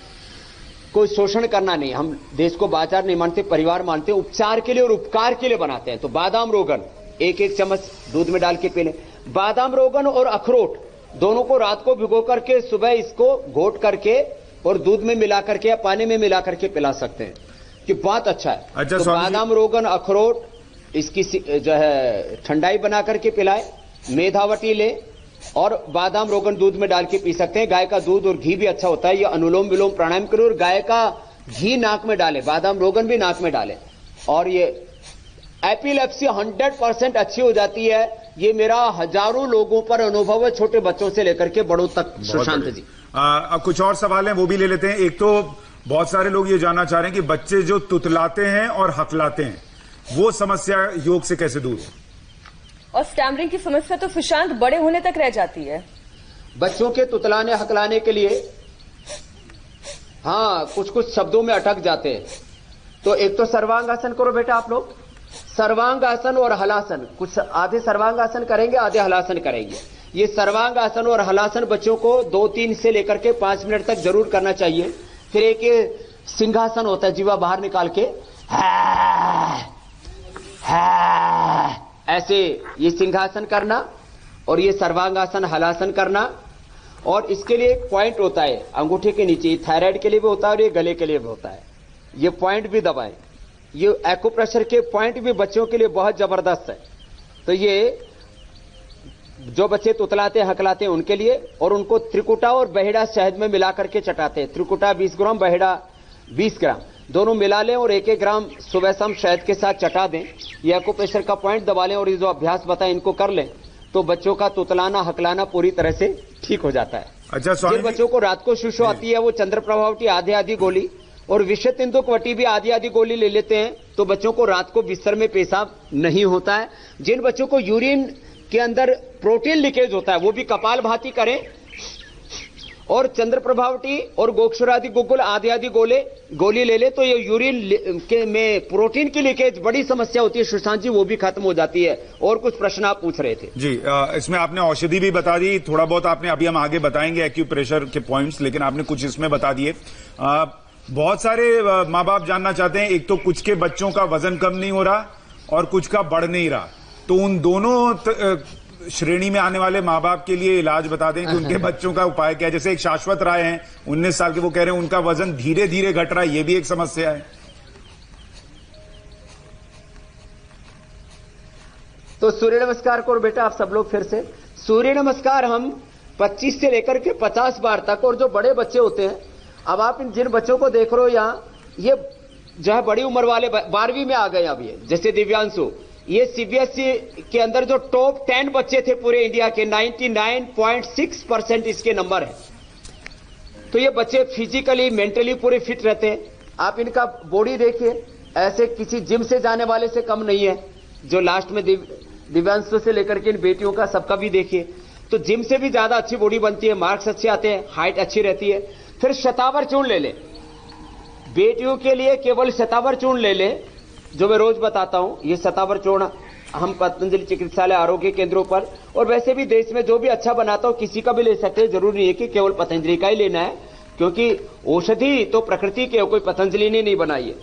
कोई शोषण करना नहीं। हम देश को बाजार नहीं मानते, परिवार मानते हैं। उपचार के लिए और उपकार के लिए बनाते हैं। तो बादाम रोगन एक एक चम्मच दूध में डाल के पी लें। बादाम रोगन और अखरोट दोनों को रात को भिगो करके सुबह इसको घोट करके और दूध में मिला करके या पानी में मिला करके पिला सकते हैं, कि बहुत अच्छा है। अच्छा, तो बादाम रोगन अखरोट इसकी जो है ठंडाई बना करके पिलाए। मेधावटी ले और बादाम रोगन दूध में डाल के पी सकते हैं। गाय का दूध और घी भी अच्छा होता है। ये अनुलोम विलोम प्राणायाम करो और गाय का घी नाक में डाले, बादाम रोगन भी नाक में डाले। और ये एपिलेप्सी 100% अच्छी हो जाती है। ये मेरा हजारों लोगों पर अनुभव है, छोटे बच्चों से लेकर के बड़ों तक। सुशांत जी अब कुछ और सवाल हैं, वो भी ले लेते हैं। एक तो बहुत सारे लोग ये जानना चाह रहे हैं कि बच्चे जो तुतलाते हैं और हकलाते हैं, वो समस्या योग से कैसे दूर हो? और स्टैमरिंग की समस्या तो सुशांत बड़े होने तक रह जाती है। बच्चों के तुतलाने हकलाने के लिए हाँ कुछ कुछ शब्दों में अटक जाते हैं। तो एक तो सर्वांग आसन करो बेटा आप लोग, सर्वांग आसन और हलासन। कुछ आधे सर्वांग आसन करेंगे, आधे हलासन करेंगे। ये सर्वांग आसन और हलासन बच्चों को 2-3 से लेकर के 5 मिनट तक जरूर करना चाहिए। फिर एक ये सिंहासन होता है, जीवा बाहर निकाल के ऐसे ये सिंहासन करना और ये सर्वांगासन हलासन करना। और इसके लिए एक पॉइंट होता है अंगूठे के नीचे, थायराइड के लिए भी होता है और ये गले के लिए भी होता है। ये पॉइंट भी दबाएं। ये एक्यूप्रेशर के पॉइंट भी बच्चों के लिए बहुत जबरदस्त है। तो ये जो बच्चे तुतलाते हकलाते हैं उनके लिए, और उनको त्रिकुटा और बहेड़ा शहद में मिला करके चटाते हैं। त्रिकुटा 20 ग्राम, बहेड़ा 20 ग्राम, दोनों मिला लें और 1-1 ग्राम सुबह शाम शहद के साथ चटा दें। ये एक्यूप्रेशर का पॉइंट दबा लें और ये जो अभ्यास बताए इनको कर लें, तो बच्चों का तुतलाना हकलाना पूरी तरह से ठीक हो जाता है। अच्छा, जिन बच्चों को रात को शुशु आती है वो चंद्र प्रभावटी आधी गोली और विषय तिंदुकवटी भी आधी गोली ले लेते हैं, तो बच्चों को रात को बिस्तर में पेशाब नहीं होता है। जिन बच्चों को यूरिन के अंदर प्रोटीन लीकेज होता है वो भी कपालभाति करें, और चंद्र प्रभावटी और गोक्षुरादि गुग्गुल आधी गोली ले ले, तो ये यूरिन के में प्रोटीन की लीकेज बड़ी समस्या होती है सुशांत जी, वो भी खत्म हो जाती है। और कुछ प्रश्न आप पूछ रहे थे जी। इसमें आपने औषधि भी बता दी, थोड़ा बहुत आपने, अभी हम आगे बताएंगे एक्यूप्रेशर के पॉइंट्स, लेकिन आपने कुछ इसमें बता दिए। बहुत सारे माँ बाप जानना चाहते हैं, एक तो कुछ के बच्चों का वजन कम नहीं हो रहा और कुछ का बढ़ नहीं रहा, तो उन दोनों श्रेणी में आने वाले माँ बाप के लिए इलाज बता दें कि उनके बच्चों का उपाय क्या है। जैसे एक शाश्वत राय हैं 19 साल के, वो कह रहे हैं उनका वजन धीरे धीरे घट रहा है, ये भी एक समस्या है। तो सूर्य नमस्कार करो बेटा आप सब लोग। फिर से सूर्य नमस्कार हम 25 से लेकर के 50 बार तक। और जो बड़े बच्चे होते हैं, अब आप इन जिन बच्चों को देख रहे हो यहाँ, ये जो है बड़ी उम्र वाले 12वीं में आ गए अब ये, जैसे दिव्यांशु, ये सीबीएसई के अंदर जो टॉप 10 बच्चे थे पूरे इंडिया के, 99.6% इसके नंबर है। तो ये बच्चे फिजिकली मेंटली पूरे फिट रहते हैं। आप इनका बॉडी देखिए, ऐसे किसी जिम से जाने वाले से कम नहीं है। जो लास्ट में दिव्यांशु से लेकर के इन बेटियों का सबका भी देखिए, तो जिम से भी ज्यादा अच्छी बॉडी बनती है, मार्क्स अच्छे आते हैं, हाइट अच्छी रहती है। फिर शतावर चूर्ण ले ले, बेटियों के लिए केवल शतावर चूर्ण ले ले, जो मैं रोज बताता हूं। ये शतावर चूर्ण हम पतंजलि चिकित्सालय आरोग्य केंद्रों पर, और वैसे भी देश में जो भी अच्छा बनाता हूं किसी का भी ले सकते हैं, जरूरी नहीं है कि केवल पतंजलि का ही लेना है, क्योंकि औषधि तो प्रकृति के, कोई पतंजलि ने नहीं बनाई है।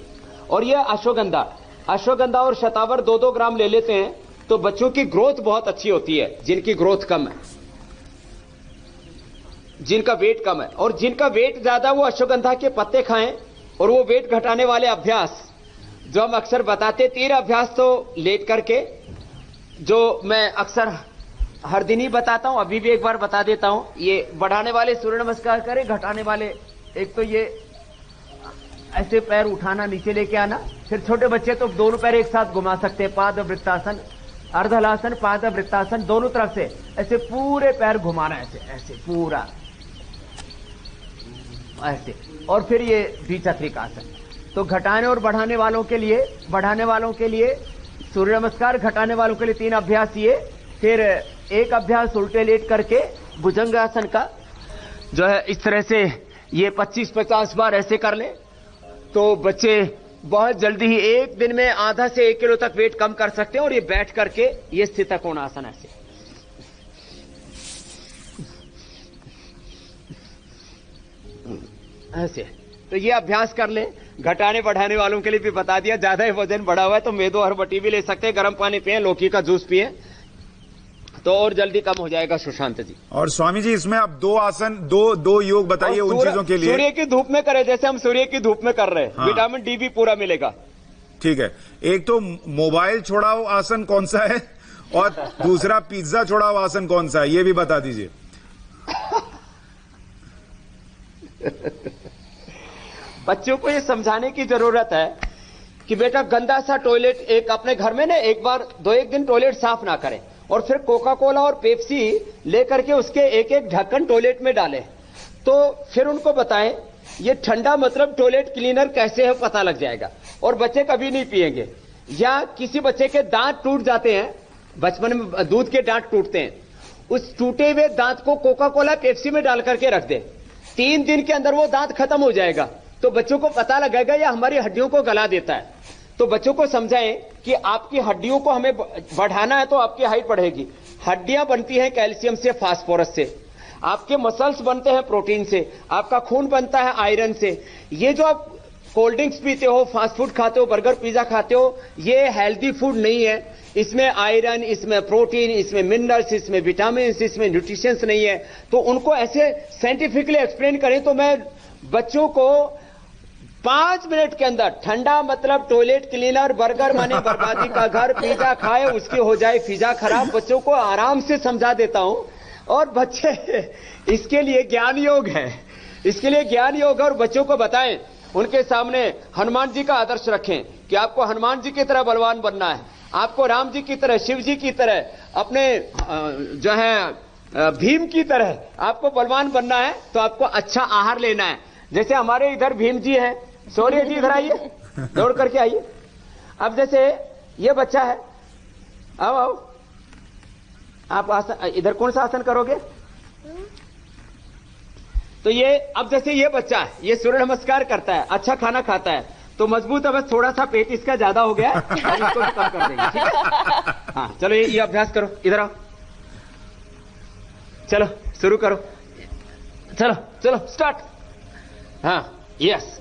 और ये अश्वगंधा और शतावर 2-2 ग्राम ले लेते हैं, तो बच्चों की ग्रोथ बहुत अच्छी होती है। जिनकी ग्रोथ कम है, जिनका वेट कम है, और जिनका वेट ज्यादा, वो अश्वगंधा के पत्ते खाएं। और वो वेट घटाने वाले अभ्यास जो हम अक्सर बताते, 13 अभ्यास तो लेट करके, जो मैं अक्सर हर दिन ही बताता हूं, अभी भी एक बार बता देता हूं। ये बढ़ाने वाले सूर्य नमस्कार करें, घटाने वाले एक तो ये ऐसे पैर उठाना, नीचे लेके आना। फिर छोटे बच्चे तो दोनों पैर एक साथ घुमा सकते हैं, पाद वृत्तासन, अर्धहलासन, पाद वृत्तासन, दोनों तरफ से ऐसे पूरे पैर घुमाना, ऐसे ऐसे पूरा ऐसे। और फिर ये द्विचक्रिकासन। तो घटाने और बढ़ाने वालों के लिए सूर्य नमस्कार, घटाने वालों के लिए 3 अभ्यास ये। फिर एक अभ्यास उल्टे लेट करके भुजंगासन का जो है इस तरह से ये 25-50 बार ऐसे कर ले तो बच्चे बहुत जल्दी ही एक दिन में आधा से 1 किलो तक वेट कम कर सकते हैं। और ये बैठ करके ये स्थित कोणासन ऐसे तो ये अभ्यास कर ले। घटाने बढ़ाने वालों के लिए भी बता दिया, ज्यादा ही वजन बढ़ा हुआ है तो मेदो हरबटी भी ले सकते हैं, गर्म पानी पिए, लौकी का जूस पिए तो और जल्दी कम हो जाएगा। सुशांत जी और स्वामी जी इसमें आप 2 आसन, दो योग बताइए उन चीजों के लिए। सूर्य की धूप में करें, जैसे हम सूर्य की धूप में कर रहे हैं। हाँ। विटामिन डी भी पूरा मिलेगा। ठीक है, एक तो मोबाइल छोड़ाओ आसन कौन सा है और दूसरा पिज्जा छोड़ाओ आसन कौन सा है, ये भी बता दीजिए। बच्चों को ये समझाने की जरूरत है कि बेटा गंदा सा टॉयलेट एक अपने घर में ना एक बार 2-1 दिन टॉयलेट साफ ना करें और फिर कोका कोला और पेप्सी लेकर के उसके एक एक ढक्कन टॉयलेट में डालें। तो फिर उनको बताएं ये ठंडा मतलब टॉयलेट क्लीनर कैसे है पता लग जाएगा और बच्चे कभी नहीं पिएंगे। या किसी बच्चे के दांत टूट जाते हैं, बचपन में दूध के दांत टूटते हैं, उस टूटे हुए दांत को कोका कोला पेप्सी में डाल करके रख दे, 3 दिन के अंदर वो दांत खत्म हो जाएगा। तो बच्चों को पता लगेगा या हमारी हड्डियों को गला देता है। तो बच्चों को समझाएं कि आपकी हड्डियों को हमें बढ़ाना है तो आपकी हाइट बढ़ेगी। हड्डियां बनती हैं कैल्शियम से, फास्फोरस से, आपके मसल्स बनते हैं प्रोटीन से, आपका खून बनता है आयरन से। ये जो आप कोल्ड ड्रिंक्स पीते हो, फास्ट फूड खाते हो, बर्गर पिज्जा खाते हो, ये हेल्दी फूड नहीं है। इसमें आयरन, इसमें प्रोटीन, इसमें मिनरल्स, इसमें विटामिन, इसमें न्यूट्रिशंस नहीं है। तो उनको ऐसे साइंटिफिकली एक्सप्लेन करें तो मैं बच्चों को 5 मिनट के अंदर ठंडा मतलब टॉयलेट क्लीनर, बर्गर माने बर्बादी का घर, पिज्जा खाए उसकी हो जाए फिजा खराब, बच्चों को आराम से समझा देता हूं। और बच्चे इसके लिए ज्ञान योग है, इसके लिए ज्ञान योग है। और बच्चों को बताएं, उनके सामने हनुमान जी का आदर्श रखें कि आपको हनुमान जी की तरह बलवान बनना है, आपको राम जी की तरह, शिव जी की तरह, अपने जो है भीम की तरह आपको बलवान बनना है। तो आपको अच्छा आहार लेना है। जैसे हमारे इधर भीम जी हैं, शौर्य जी इधर आइए, दौड़ करके आइए। अब जैसे ये बच्चा है, आओ आओ, आप आसन इधर कौन सा आसन करोगे? तो ये अब जैसे ये बच्चा है, ये सूर्य नमस्कार करता है, अच्छा खाना खाता है, तो मजबूत है, बस थोड़ा सा पेट इसका ज्यादा हो गया है, इसको भी कम कर देंगे, ठीक है? हाँ चलो ये अभ्यास करो, इधर आओ, चलो शुरू करो, चलो चलो स्टार्ट। हाँ यस।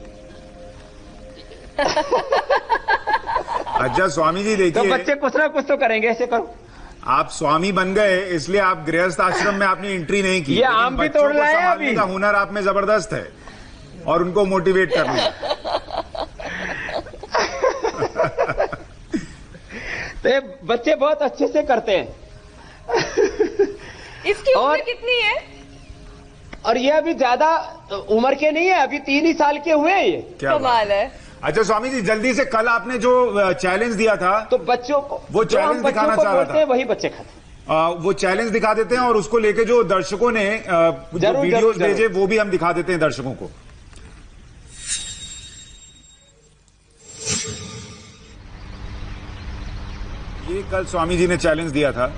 अच्छा स्वामी जी देखिए, तो बच्चे कुछ ना कुछ तो करेंगे, ऐसे करो। आप स्वामी बन गए इसलिए आप गृहस्थ आश्रम में आपने एंट्री नहीं की। ये आम भी तोड़ रहा है अभी। का हुनर आप में जबरदस्त है और उनको मोटिवेट करना। तो ये बच्चे बहुत अच्छे से करते हैं। इसकी उम्र कितनी है? और ये अभी ज्यादा उम्र के नहीं है, अभी 3 ही साल के हुए हैं ये। क्या कमाल है। अच्छा स्वामी जी जल्दी से, कल आपने जो चैलेंज दिया था तो बच्चों को वो चैलेंज दिखाना चाह रहा था, वही बच्चे खाते। वो चैलेंज दिखा देते हैं और उसको लेके जो दर्शकों ने जो वीडियोस भेजे वो भी हम दिखा देते हैं दर्शकों को। ये कल स्वामी जी ने चैलेंज दिया था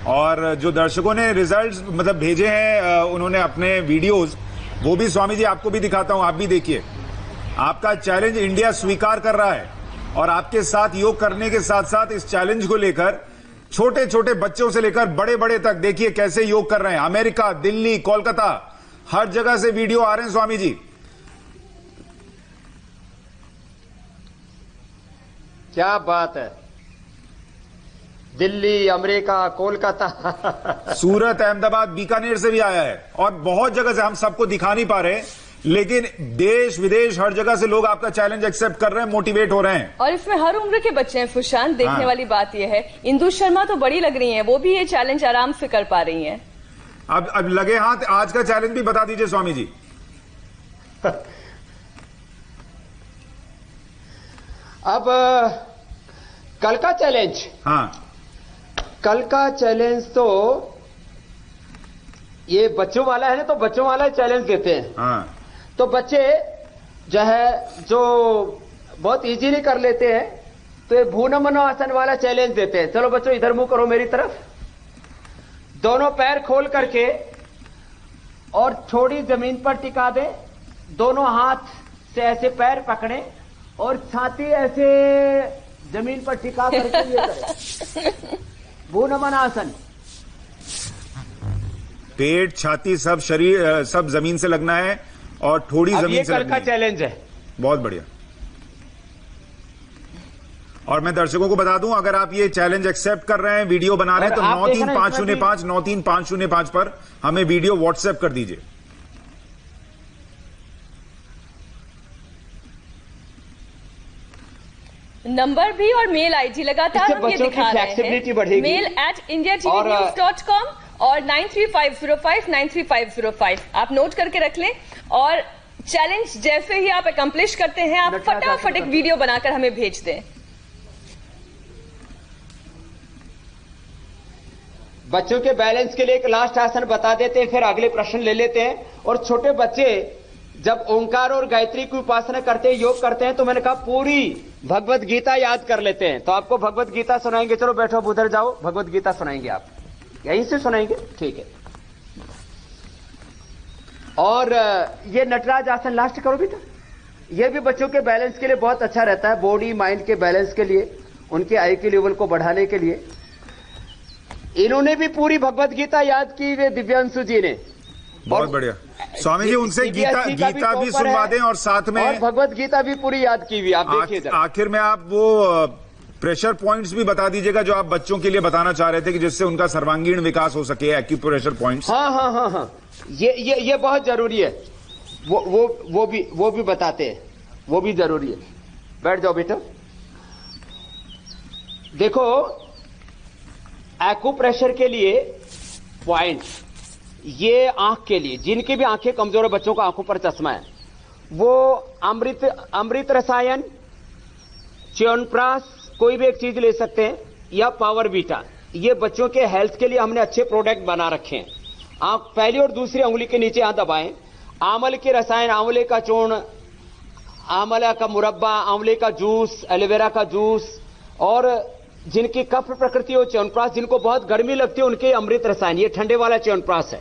और जो दर्शकों ने रिजल्ट्स मतलब भेजे हैं उन्होंने अपने वीडियोस, वो भी स्वामी जी आपको भी दिखाता हूं, आप भी देखिए। आपका चैलेंज इंडिया स्वीकार कर रहा है और आपके साथ योग करने के साथ साथ इस चैलेंज को लेकर छोटे छोटे बच्चों से लेकर बड़े बड़े तक देखिए कैसे योग कर रहे हैं। अमेरिका, दिल्ली, कोलकाता, हर जगह से वीडियो आ रहे हैं स्वामी जी। क्या बात है, दिल्ली, अमेरिका, कोलकाता, सूरत, अहमदाबाद, बीकानेर से भी आया है और बहुत जगह से। हम सबको दिखा नहीं पा रहे लेकिन देश विदेश हर जगह से लोग आपका चैलेंज एक्सेप्ट कर रहे हैं, मोटिवेट हो रहे हैं। और इसमें हर उम्र के बच्चे हैं फुशान। देखने वाली बात यह है, इंदु शर्मा तो बड़ी लग रही हैं, वो भी ये चैलेंज आराम से कर पा रही हैं। अब लगे हाथ, आज का चैलेंज भी बता दीजिए स्वामी जी। अब कल का चैलेंज, हाँ कल का चैलेंज तो ये बच्चों वाला है ना, तो बच्चों वाला चैलेंज देते हैं। हाँ तो बच्चे जो है जो बहुत इजीली कर लेते हैं, तो ये भू नमन आसन वाला चैलेंज देते हैं। चलो बच्चों इधर मुंह करो मेरी तरफ, दोनों पैर खोल करके और थोड़ी जमीन पर टिका दें, दोनों हाथ से ऐसे पैर पकड़ें और छाती ऐसे जमीन पर टिका करके ये करें, भूनमन आसन। पेट, छाती, सब शरीर, सब जमीन से लगना है और थोड़ी जमीन से लगनी है। कल का चैलेंज है। बहुत बढ़िया। और मैं दर्शकों को बता दूं, अगर आप ये चैलेंज एक्सेप्ट कर रहे हैं, वीडियो बना रहे हैं, तो 93505935 935005 पर हमें वीडियो व्हाट्सएप कर दीजिए। नंबर भी और मेल आईडी लगातार हम ये दिखा रहे हैं, mail@indiatvnews.com और 9350593505 आप नोट करके रख लें। और चैलेंज जैसे ही आप अकम्प्लिश करते हैं, आप फटाफट एक वीडियो बनाकर हमें भेज दें। बच्चों के बैलेंस के लिए एक लास्ट आसन बता देते हैं, फिर अगले प्रश्न ले लेते हैं। और छोटे बच्चे जब ओंकार और गायत्री की उपासना करते हैं, योग करते हैं, तो मैंने कहा पूरी भगवत गीता याद कर लेते हैं। तो आपको भगवत गीता सुनाएंगे। चलो बैठो, उधर जाओ, भगवत गीता सुनाएंगे। आप यहीं से सुनाएंगे, ठीक है। और ये नटराज आसन लास्ट करो भी। तो ये भी बच्चों के बैलेंस के लिए बहुत अच्छा रहता है, बॉडी माइंड के बैलेंस के लिए, उनके IQ लेवल को बढ़ाने के लिए। इन्होंने भी पूरी भगवत गीता याद की, वे दिव्यांशु जी ने। बहुत बढ़िया। स्वामी जी, उनसे गीता भी सुनवा दें और साथ में और भगवत गीता भी पूरी याद की हुई। आप देखिए आखिर में आप वो प्रेशर पॉइंट्स भी बता दीजिएगा जो आप बच्चों के लिए बताना चाह रहे थे, कि जिससे उनका सर्वांगीण विकास हो सके, एक्यूप्रेशर पॉइंट्स। हाँ, ये बहुत जरूरी है। वो भी बताते हैं, वो भी जरूरी है। बैठ जाओ बेटा। देखो, एक्यूप्रेशर के लिए पॉइंट, ये आंख के लिए, जिनकी भी आंखें कमजोर है, बच्चों को आंखों पर चश्मा है, वो अमृत रसायन, च्यवनप्राश, कोई भी एक चीज ले सकते हैं, या पावर बीटा। ये बच्चों के हेल्थ के लिए हमने अच्छे प्रोडक्ट बना रखे हैं। आप पहली और दूसरी उंगली के नीचे यहां दबाएं। आंवले के रसायन, आंवले का चूर्ण, आंवला का मुरब्बा, आंवले का जूस, एलोवेरा का जूस, और जिनकी कफ प्रकृति हो च्यवनप्राश, जिनको बहुत गर्मी लगती है, उनके अमृत रसायन, ये ठंडे वाला च्यवनप्राश है।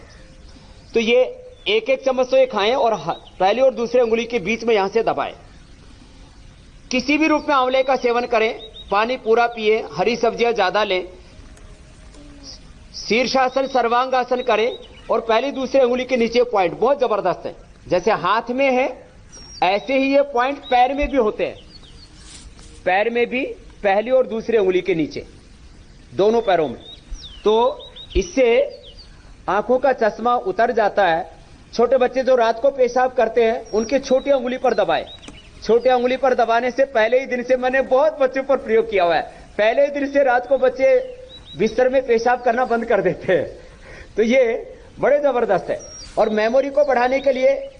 तो ये एक चम्मच तो ये खाएं और पहली और दूसरी उंगली के बीच में यहां से दबाएं। किसी भी रूप में आंवले का सेवन करें, पानी पूरा पिए, हरी सब्जियां ज्यादा लें, शीर्षासन सर्वांगासन करें, और पहली दूसरी उंगली के नीचे पॉइंट बहुत जबरदस्त है। जैसे हाथ में है, ऐसे ही ये पॉइंट पैर में भी होते हैं। पैर में भी पहली और दूसरी उंगली के नीचे, दोनों पैरों में। तो इससे आंखों का चश्मा उतर जाता है। छोटे बच्चे जो रात को पेशाब करते हैं, उनके छोटी उंगली पर दबाएं। छोटी उंगली पर दबाने से पहले ही दिन से, मैंने बहुत बच्चों पर प्रयोग किया हुआ है, पहले ही दिन से रात को बच्चे बिस्तर में पेशाब करना बंद कर देते हैं। तो ये बड़े जबरदस्त है। और मेमोरी को बढ़ाने के लिए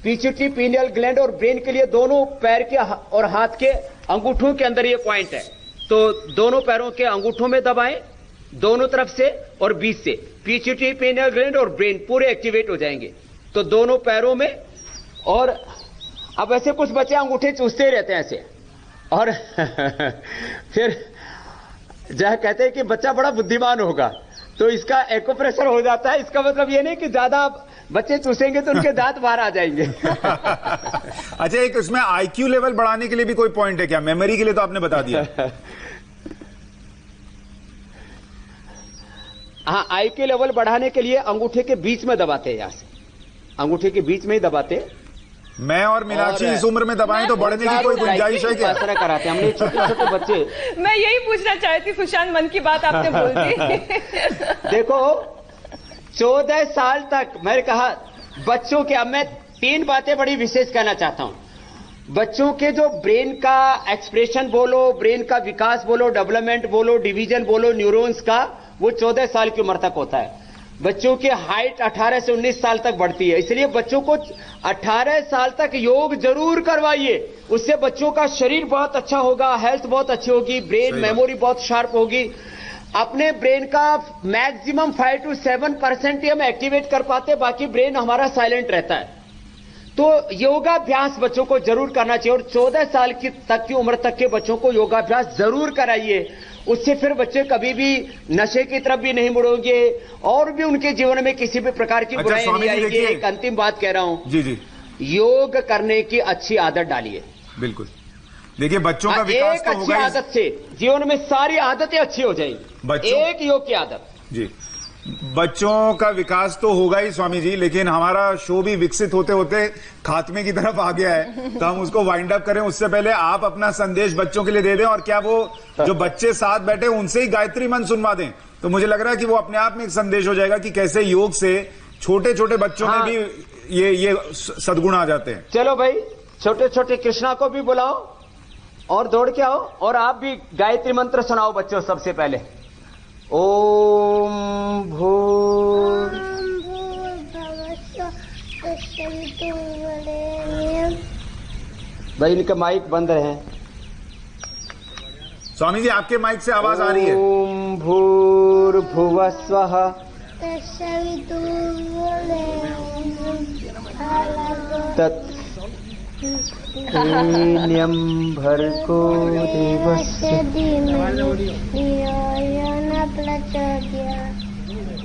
पीट्यूटरी, पीनियल ग्लैंड और ब्रेन के लिए दोनों पैर के और हाथ के अंगूठों के अंदर ये पॉइंट है। तो दोनों पैरों के अंगूठों में दबाएं, दोनों तरफ से और बीच से। पीट्यूटरी, पीनियल ग्लैंड और ब्रेन पूरे एक्टिवेट हो जाएंगे। तो दोनों पैरों में। और अब ऐसे कुछ बच्चे अंगूठे चूसते ही रहते हैं ऐसे, और फिर जहाँ कहते हैं कि बच्चा बड़ा बुद्धिमान होगा, तो इसका एक्यूप्रेशर हो जाता है। इसका मतलब ये नहीं कि ज्यादा बच्चे चूसेंगे तो उनके दांत बाहर आ जाएंगे। अच्छा, एक इसमें IQ लेवल बढ़ाने के लिए भी कोई पॉइंट है क्या? मेमोरी के लिए तो आपने बता दिया। हाँ, IQ लेवल बढ़ाने के लिए अंगूठे के बीच में दबाते हैं, यहां से अंगूठे के बीच में ही दबाते। मैं और मीनाक्षी इस उम्र में दबाएं तो बढ़ने की कोई गुंजाइश है क्या? कराते हमने छोटे छोटे बच्चे। मैं यही पूछना चाहती थी खुशान, मन की बात आपने बोल दी। देखो, 14 साल तक मैंने कहा बच्चों के, अब मैं 3 बातें बड़ी विशेष कहना चाहता हूं। बच्चों के जो ब्रेन का एक्सप्रेशन बोलो, ब्रेन का विकास बोलो, डेवलपमेंट बोलो, डिवीजन बोलो, न्यूरॉन्स का, वो 14 साल की उम्र तक होता है। बच्चों की हाइट 18 से 19 साल तक बढ़ती है। इसलिए बच्चों को 18 साल तक योग जरूर करवाइए। उससे बच्चों का शरीर बहुत अच्छा होगा, हेल्थ बहुत अच्छी होगी, ब्रेन मेमोरी बहुत शार्प होगी। अपने ब्रेन का मैक्सिमम 5 to 7% ही हम एक्टिवेट कर पाते, बाकी ब्रेन हमारा साइलेंट रहता है। तो योगाभ्यास बच्चों को जरूर करना चाहिए, और 14 साल की तक की उम्र तक के बच्चों को योगाभ्यास जरूर कराइए। उससे फिर बच्चे कभी भी नशे की तरफ भी नहीं मुड़ेंगे और भी उनके जीवन में किसी भी प्रकार की बुराई नहीं आएगी। एक अंतिम बात कह रहा हूं, जी जी, योग करने की अच्छी आदत डालिए। बिल्कुल। देखिए बच्चों का विकास तो अच्छी आदत से जीवन में सारी आदतें अच्छी हो जाएंगी। एक योग की आदत। जी, बच्चों का विकास तो होगा ही स्वामी जी, लेकिन हमारा शो भी विकसित होते होते खात्मे की तरफ आ गया है, तो हम उसको वाइंड अप करें उससे पहले आप अपना संदेश बच्चों के लिए दे दें, और क्या वो जो बच्चे साथ बैठे उनसे ही गायत्री मंत्र सुनवा दें, तो मुझे लग रहा है कि वो अपने आप में एक संदेश हो जाएगा कि कैसे योग से छोटे छोटे बच्चों में भी ये सद्गुण आ जाते हैं। चलो भाई, छोटे छोटे कृष्णा को भी बुलाओ और दौड़ के आओ, और आप भी गायत्री मंत्र सुनाओ बच्चों। सबसे पहले ओम भाई इनका माइक बंद है। स्वामी जी आपके माइक से आवाज आ रही है। ओम भूर्भुवः स्वः तत्सवितुर्वरेण्यं भर्गो देवस्य धीमहि धियो न प्रचोदयात्।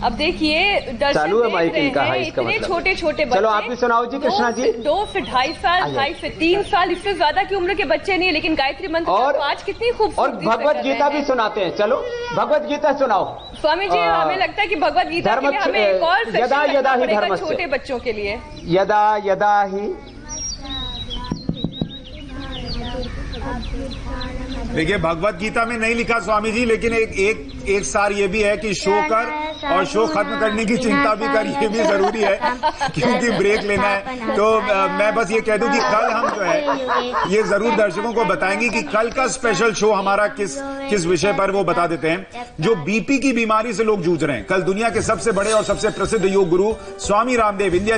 अब देखिए दर्शक चालू है देख माइक रहे इनका, हैं, इसका इतने मतलब। छोटे छोटे बच्चे। चलो आप भी सुनाओ जी कृष्णा जी। 2 फिर 2.5 साल, 2.5 फिर 3 साल, इससे ज्यादा की उम्र के बच्चे नहीं है, लेकिन गायत्री मंत्र और आज कितनी खूबसूरती और भगवत गीता भी सुनाते हैं। चलो भगवत गीता सुनाओ स्वामी जी। हमें लगता है कि भगवत गीता के लिए हमें एक और सेशन यदा यदा रखना ही पड़ेगा धर्मस्य। छोटे बच्चों के लिए। यदा यदा ही। देखिए भगवत गीता में नहीं लिखा स्वामी जी, लेकिन एक सार ये भी है कि शो कर और शो खत्म करने की चिंता भी कर, ये भी जरूरी है क्योंकि ब्रेक लेना है। तो मैं बस ये कह दूं कि कल हम जो है ये जरूर दर्शकों को बताएंगे कि कल का स्पेशल शो हमारा किस विषय पर, वो बता देते हैं। जो बीपी की बीमारी से लोग जूझ रहे हैं, कल दुनिया के सबसे बड़े और सबसे प्रसिद्ध योग गुरु स्वामी रामदेव इंडिया